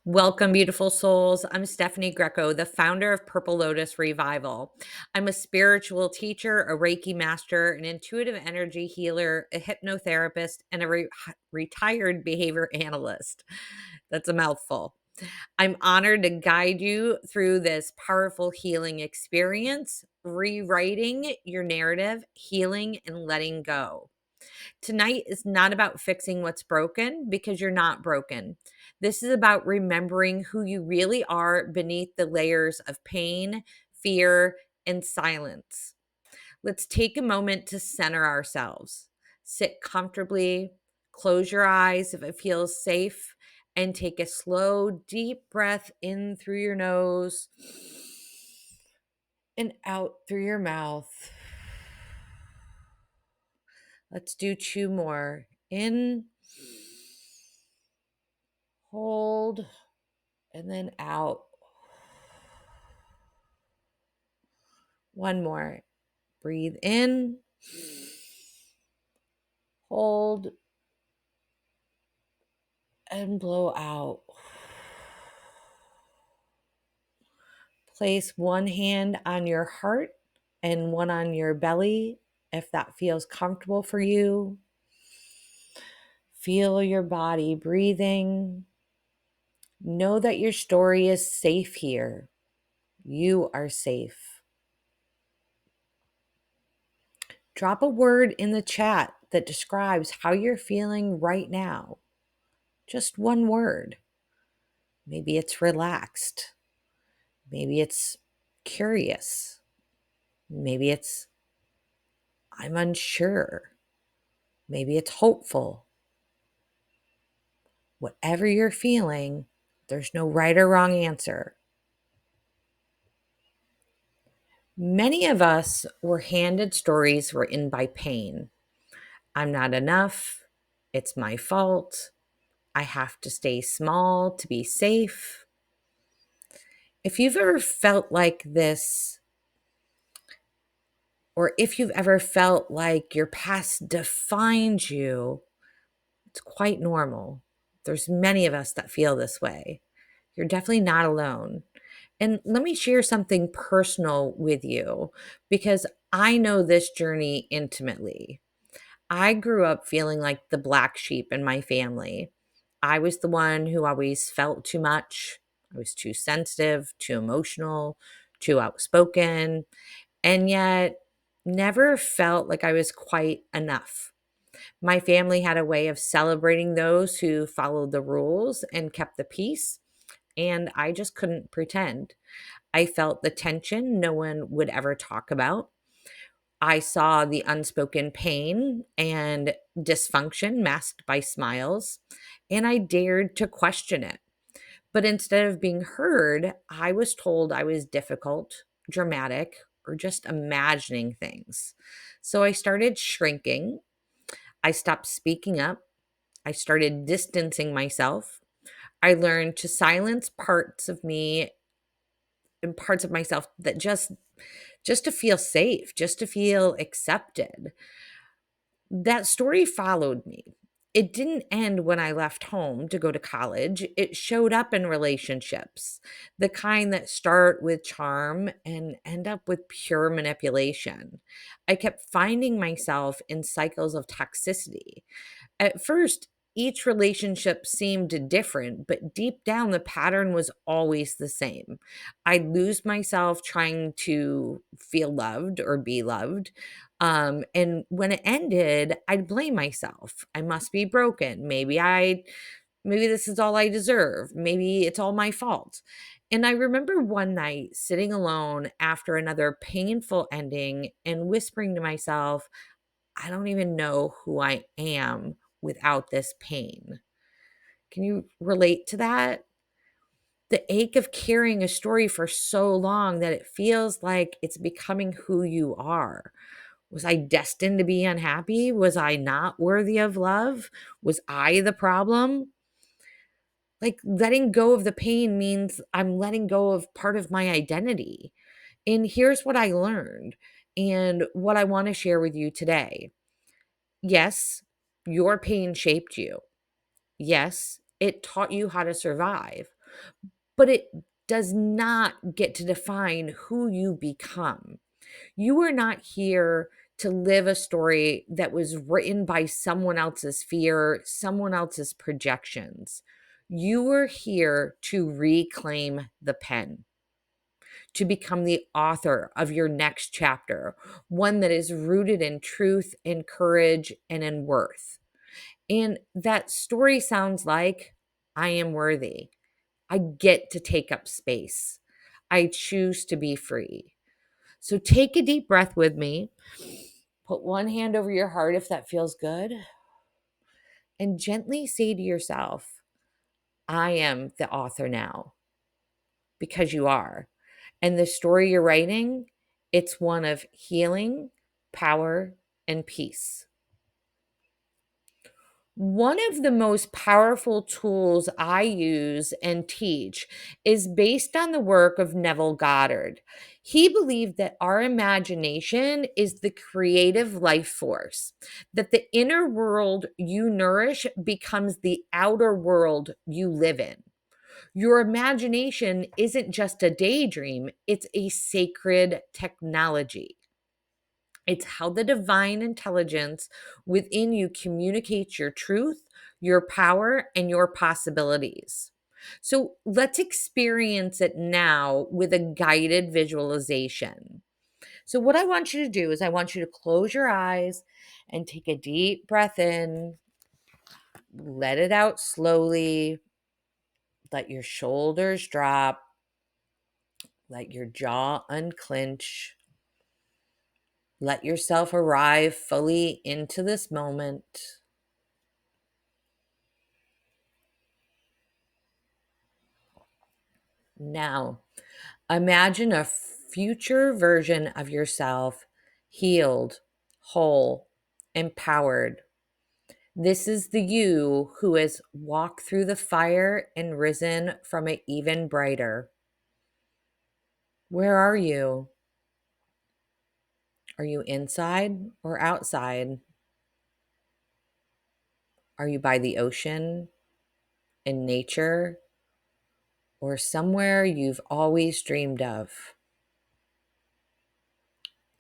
Welcome, beautiful souls. I'm Stephanie Greco, the founder of Purple Lotus Revival. I'm a spiritual teacher, a Reiki master, an intuitive energy healer, a hypnotherapist, and a retired behavior analyst. That's a mouthful. I'm honored to guide you through this powerful healing experience, rewriting your narrative, healing, and letting go. Tonight is not about fixing what's broken because you're not broken. This is about remembering who you really are beneath the layers of pain, fear, and silence. Let's take a moment to center ourselves. Sit comfortably, close your eyes if it feels safe, and take a slow, deep breath in through your nose and out through your mouth. Let's do two more. In, hold, and then out. One more. Breathe in, hold, and blow out. Place one hand on your heart and one on your belly if that feels comfortable for you. Feel your body breathing. Know that your story is safe here. You are safe. Drop a word in the chat that describes how you're feeling right now. Just one word. Maybe it's relaxed. Maybe it's curious. Maybe it's I'm unsure. Maybe it's hopeful. Whatever you're feeling, there's no right or wrong answer. Many of us were handed stories written by pain. I'm not enough. It's my fault. I have to stay small to be safe. If you've ever felt like this, or if you've ever felt like your past defines you, it's quite normal. There's many of us that feel this way. You're definitely not alone. And let me share something personal with you because I know this journey intimately. I grew up feeling like the black sheep in my family. I was the one who always felt too much. I was too sensitive, too emotional, too outspoken, and yet never felt like I was quite enough. My family had a way of celebrating those who followed the rules and kept the peace, and I just couldn't pretend. I felt the tension no one would ever talk about. I saw the unspoken pain and dysfunction masked by smiles, and I dared to question it. But instead of being heard, I was told I was difficult, dramatic, or just imagining things. So I started shrinking. I stopped speaking up. I started distancing myself. I learned to silence parts of me and parts of myself that just to feel safe, just to feel accepted. That story followed me. It didn't end when I left home to go to college. It showed up in relationships, the kind that start with charm and end up with pure manipulation. I kept finding myself in cycles of toxicity. At first, each relationship seemed different, but deep down, the pattern was always the same. I'd lose myself trying to feel loved or be loved. And when it ended, I'd blame myself. I must be broken. Maybe this is all I deserve. Maybe it's all my fault. And I remember one night sitting alone after another painful ending and whispering to myself, I don't even know who I am without this pain. Can you relate to that? The ache of carrying a story for so long that it feels like it's becoming who you are. Was I destined to be unhappy? Was I not worthy of love? Was I the problem? Like letting go of the pain means I'm letting go of part of my identity. And here's what I learned and what I want to share with you today. Yes, your pain shaped you. Yes, it taught you how to survive. but it does not get to define who you become. You are not here to live a story that was written by someone else's fear, someone else's projections. You are here to reclaim the pen, to become the author of your next chapter, one that is rooted in truth, in courage, and in worth. And that story sounds like I am worthy. I get to take up space. I choose to be free. So take a deep breath with me. Put one hand over your heart if that feels good. And gently say to yourself, I am the author now, because you are. And the story you're writing, it's one of healing, power, and peace. One of the most powerful tools I use and teach is based on the work of Neville Goddard. He believed that our imagination is the creative life force, that the inner world you nourish becomes the outer world you live in. Your imagination isn't just a daydream, it's a sacred technology. It's how the divine intelligence within you communicates your truth, your power, and your possibilities. So let's experience it now with a guided visualization. So, what I want you to do is, I want you to close your eyes and take a deep breath in, let it out slowly, let your shoulders drop, let your jaw unclench. Let yourself arrive fully into this moment. Now, imagine a future version of yourself, healed, whole, empowered. This is the you who has walked through the fire and risen from it even brighter. Where are you? Are you inside or outside? Are you by the ocean, in nature, or somewhere you've always dreamed of?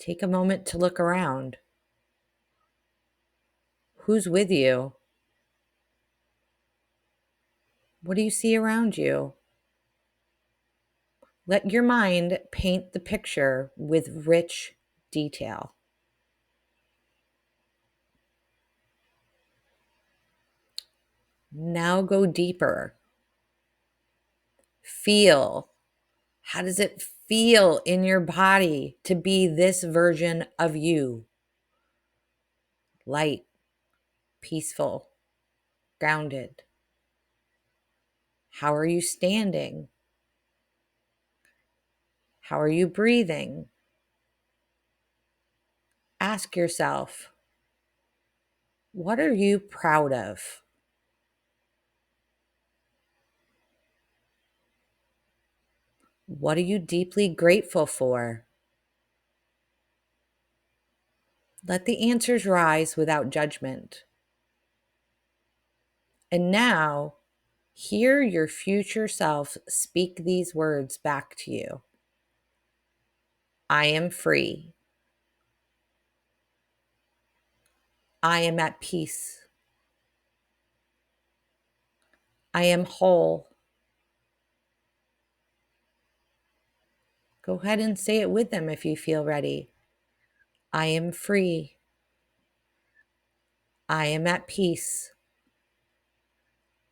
Take a moment to look around. Who's with you? What do you see around you? Let your mind paint the picture with rich detail. Now go deeper. Feel. How does it feel in your body to be this version of you? Light, peaceful, grounded. How are you standing? How are you breathing? Ask yourself, what are you proud of? What are you deeply grateful for? Let the answers rise without judgment. And now, hear your future self speak these words back to you. I am free. I am at peace. I am whole. Go ahead and say it with them if you feel ready. I am free. I am at peace.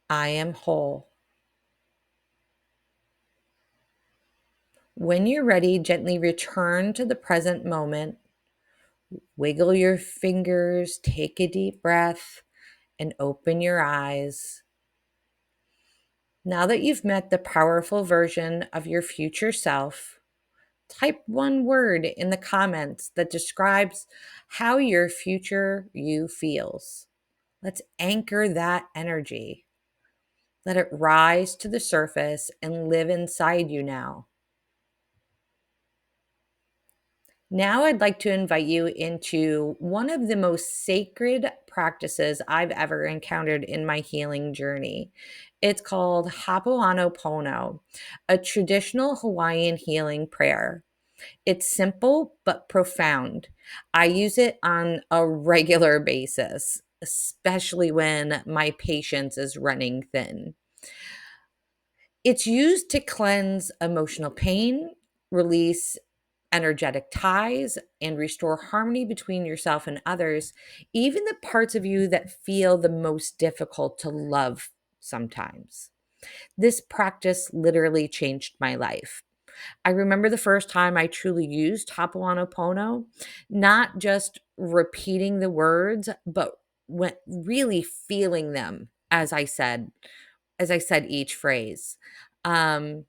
I am whole. When you're ready, gently return to the present moment. Wiggle your fingers, take a deep breath, and open your eyes. Now that you've met the powerful version of your future self, type one word in the comments that describes how your future you feels. Let's anchor that energy. Let it rise to the surface and live inside you now. Now, I'd like to invite you into one of the most sacred practices I've ever encountered in my healing journey. It's called Ho'oponopono, a traditional Hawaiian healing prayer. It's simple but profound. I use it on a regular basis, especially when my patience is running thin. It's used to cleanse emotional pain, release energetic ties, and restore harmony between yourself and others, even the parts of you that feel the most difficult to love sometimes. This practice literally changed my life. I remember the first time I truly used Ho'oponopono, not just repeating the words, but really feeling them as I said each phrase. Um,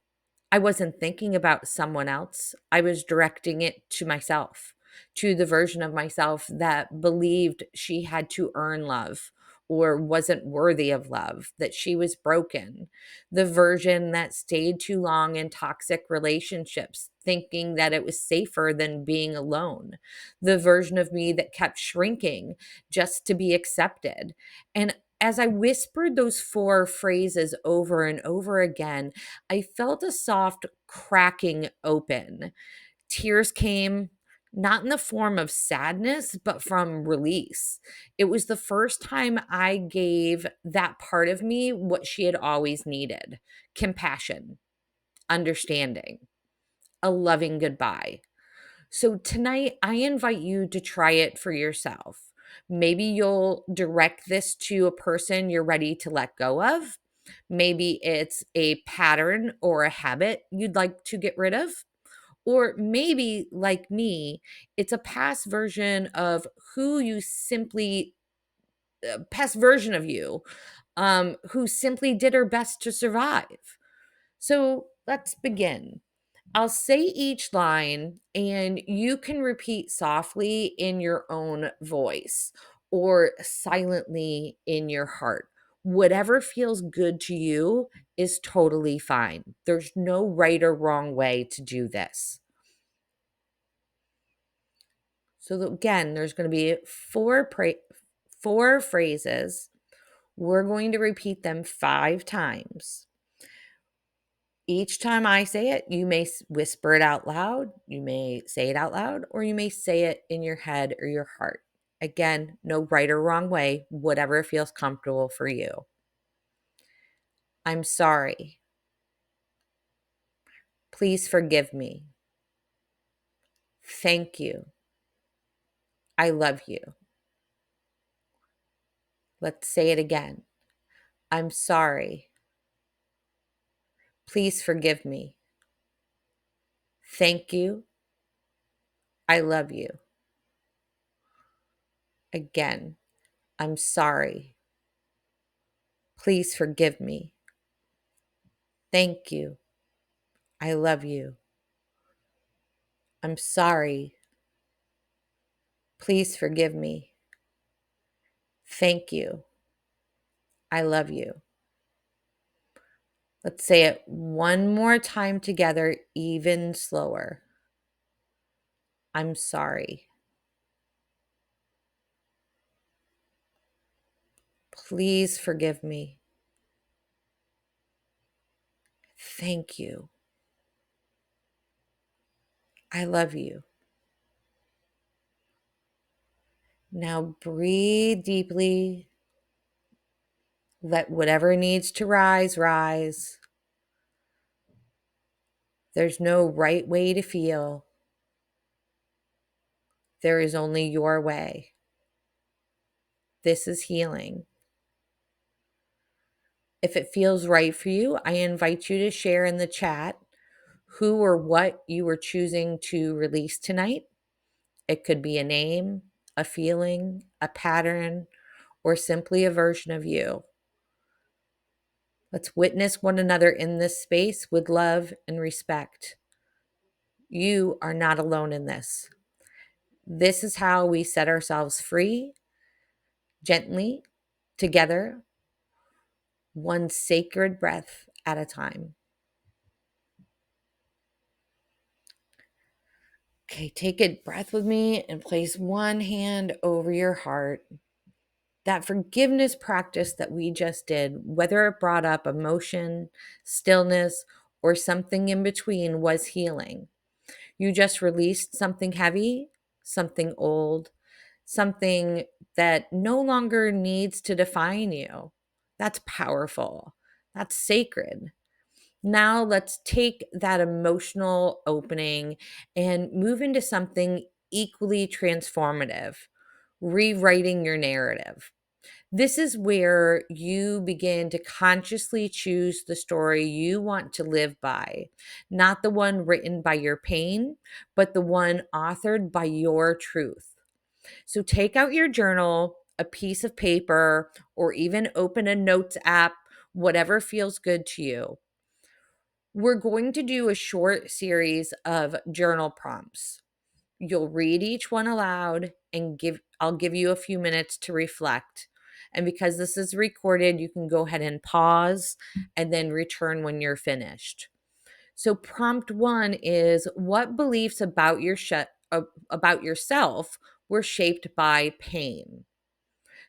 I wasn't thinking about someone else. I was directing it to myself, to the version of myself that believed she had to earn love or wasn't worthy of love, that she was broken, the version that stayed too long in toxic relationships, thinking that it was safer than being alone, the version of me that kept shrinking just to be accepted. And as I whispered those four phrases over and over again, I felt a soft cracking open. Tears came not in the form of sadness, but from release. It was the first time I gave that part of me what she had always needed: compassion, understanding, a loving goodbye. So tonight, I invite you to try it for yourself. Maybe you'll direct this to a person you're ready to let go of. Maybe it's a pattern or a habit you'd like to get rid of. Or maybe, like me, it's a who you simply, past version of you, who simply did her best to survive. So let's begin. I'll say each line and you can repeat softly in your own voice or silently in your heart. Whatever feels good to you is totally fine. There's no right or wrong way to do this. So again, there's going to be four phrases. We're going to repeat them 5 times. Each time I say it, you may whisper it out loud, you may say it out loud, or you may say it in your head or your heart. Again, no right or wrong way, whatever feels comfortable for you. I'm sorry. Please forgive me. Thank you. I love you. Let's say it again. I'm sorry. Please forgive me. Thank you. I love you. Again, I'm sorry. Please forgive me. Thank you. I love you. I'm sorry. Please forgive me. Thank you. I love you. Let's say it one more time together, even slower. I'm sorry. Please forgive me. Thank you. I love you. Now breathe deeply. Let whatever needs to rise, rise. There's no right way to feel. There is only your way. This is healing. If it feels right for you, I invite you to share in the chat who or what you were choosing to release tonight. It could be a name, a feeling, a pattern, or simply a version of you. Let's witness one another in this space with love and respect. You are not alone in this. This is how we set ourselves free, gently, together, one sacred breath at a time. Okay, take a breath with me and place one hand over your heart. That forgiveness practice that we just did, whether it brought up emotion, stillness, or something in between, was healing. You just released something heavy, something old, something that no longer needs to define you. That's powerful. That's sacred. Now let's take that emotional opening and move into something equally transformative, rewriting your narrative. This is where you begin to consciously choose the story you want to live by, not the one written by your pain, but the one authored by your truth. So take out your journal, a piece of paper, or even open a notes app, whatever feels good to you. We're going to do a short series of journal prompts. You'll read each one aloud and I'll give you a few minutes to reflect. And because this is recorded, you can go ahead and pause and then return when you're finished. So prompt 1 is, what beliefs about about yourself were shaped by pain?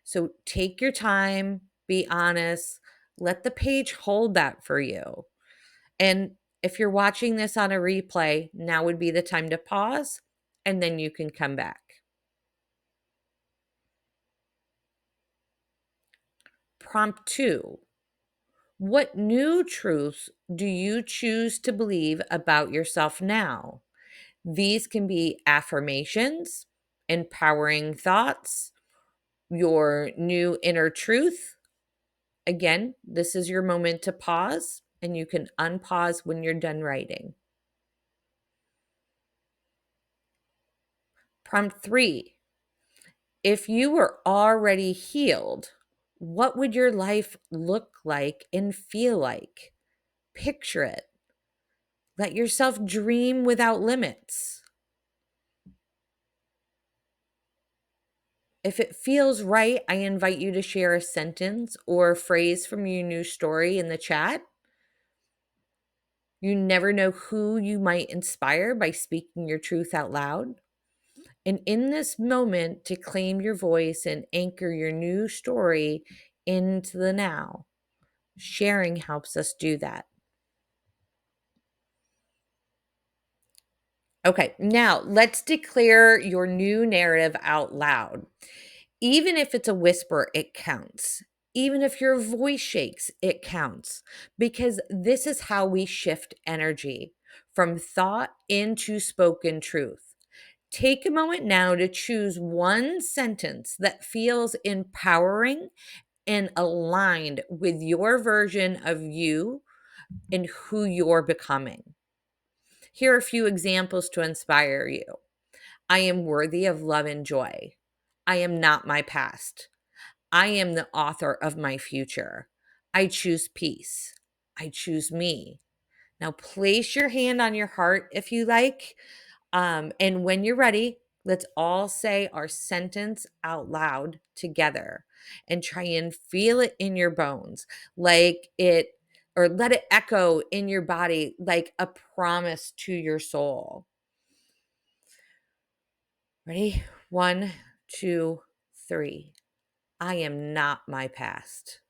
So take your time, be honest, let the page hold that for you. And if you're watching this on a replay, now would be the time to pause and then you can come back. Prompt 2. What new truths do you choose to believe about yourself now? These can be affirmations, empowering thoughts, your new inner truth. Again, this is your moment to pause, and you can unpause when you're done writing. Prompt 3. If you were already healed, what would your life look like and feel like? Picture it. Let yourself dream without limits. If it feels right, I invite you to share a sentence or a phrase from your new story in the chat. You never know who you might inspire by speaking your truth out loud. And in this moment, to claim your voice and anchor your new story into the now. Sharing helps us do that. Okay, now let's declare your new narrative out loud. Even if it's a whisper, it counts. Even if your voice shakes, it counts. Because this is how we shift energy from thought into spoken truth. Take a moment now to choose one sentence that feels empowering and aligned with your version of you and who you're becoming. Here are a few examples to inspire you. I am worthy of love and joy. I am not my past. I am the author of my future. I choose peace. I choose me. Now, place your hand on your heart if you like. And when you're ready, let's all say our sentence out loud together and try and feel it in your bones, like it, or let it echo in your body like a promise to your soul. Ready? 1, 2, 3. I am not my past.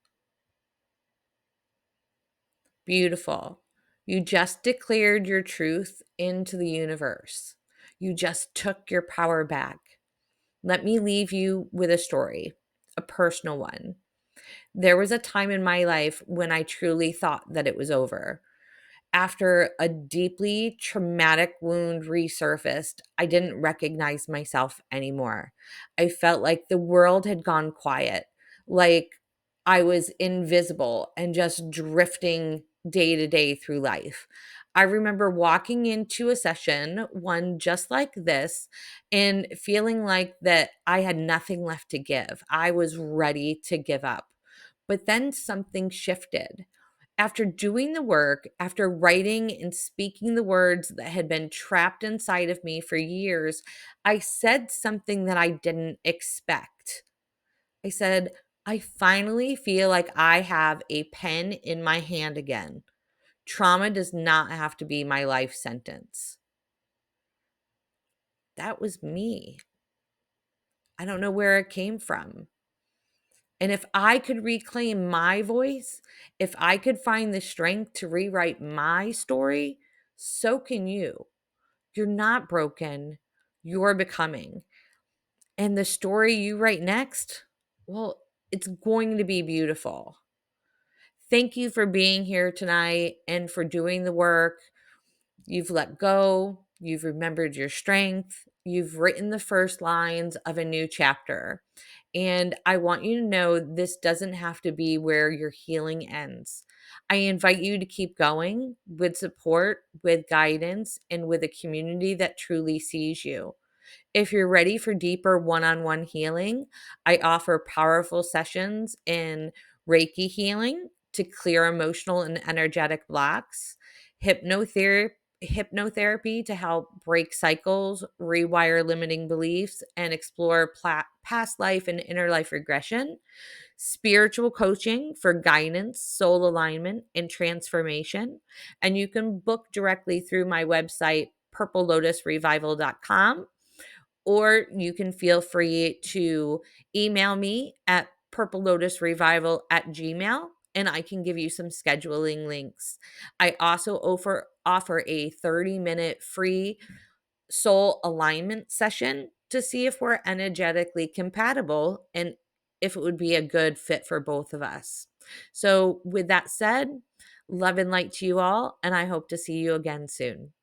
Beautiful. You just declared your truth into the universe. You just took your power back. Let me leave you with a story, a personal one. There was a time in my life when I truly thought that it was over. After a deeply traumatic wound resurfaced, I didn't recognize myself anymore. I felt like the world had gone quiet, like I was invisible and just drifting day to day through life. I remember walking into a session, one just like this, and feeling like that I had nothing left to give. I was ready to give up. But then something shifted. After doing the work, after writing and speaking the words that had been trapped inside of me for years, I said something that I didn't expect. I said, I finally feel like I have a pen in my hand again. Trauma does not have to be my life sentence. That was me. I don't know where it came from. And if I could reclaim my voice, if I could find the strength to rewrite my story, so can you. You're not broken, you're becoming. And the story you write next, well, it's going to be beautiful. Thank you for being here tonight and for doing the work. You've let go, you've remembered your strength, you've written the first lines of a new chapter. And I want you to know this doesn't have to be where your healing ends. I invite you to keep going with support, with guidance, and with a community that truly sees you. If you're ready for deeper one on one healing, I offer powerful sessions in Reiki healing to clear emotional and energetic blocks, hypnotherapy to help break cycles, rewire limiting beliefs, and explore past life and inner life regression, spiritual coaching for guidance, soul alignment, and transformation. And you can book directly through my website, purplelotusrevival.com, or you can feel free to email me at purplelotusrevival@gmail, and I can give you some scheduling links. I also offer a 30-minute free soul alignment session to see if we're energetically compatible and if it would be a good fit for both of us. So with that said, love and light to you all, and I hope to see you again soon.